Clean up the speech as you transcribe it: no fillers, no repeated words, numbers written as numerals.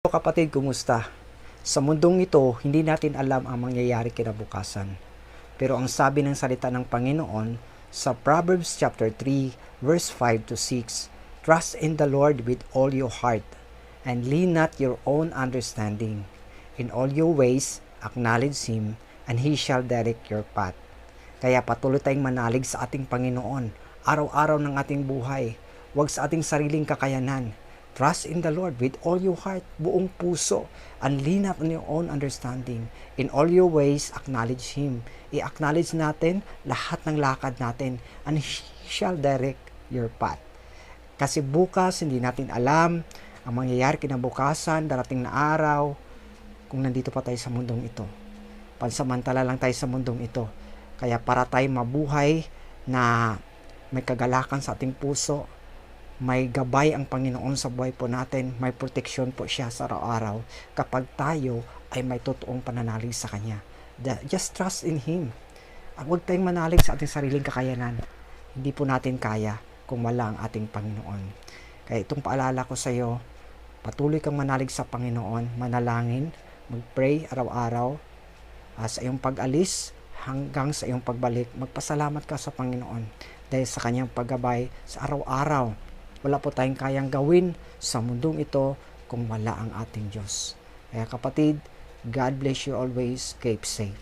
Kapatid, kumusta? Sa mundong ito, hindi natin alam ang mangyayari kinabukasan. Pero ang sabi ng salita ng Panginoon sa Proverbs chapter 3, verse 5 to 6, "Trust in the Lord with all your heart, and lean not your own understanding. In all your ways, acknowledge Him, and He shall direct your path." Kaya patuloy tayong manalig sa ating Panginoon, araw-araw ng ating buhay. Huwag sa ating sariling kakayanan. Trust in the Lord with all your heart, buong puso, and lean not on your own understanding. In all your ways, acknowledge Him. I-acknowledge natin lahat ng lakad natin, and He shall direct your path. Kasi bukas, hindi natin alam ang mangyayari kinabukasan, darating na araw, kung nandito pa tayo sa mundong ito. Pansamantala lang tayo sa mundong ito. Kaya para tayo mabuhay na may kagalakan sa ating puso, may gabay ang Panginoon sa buhay po natin, may proteksyon po siya sa araw-araw kapag tayo ay may totoong pananalig sa Kanya. Just trust in Him. Huwag tayong manalig sa ating sariling kakayanan. Hindi po natin kaya kung wala ang ating Panginoon. Kaya itong paalala ko sa iyo, patuloy kang manalig sa Panginoon, manalangin, mag-pray araw-araw, sa iyong pag-alis hanggang sa iyong pagbalik. Magpasalamat ka sa Panginoon dahil sa Kanyang paggabay sa araw-araw. Wala po tayong kayang gawin sa mundong ito kung wala ang ating Diyos. Kaya kapatid, God bless you always. Keep safe.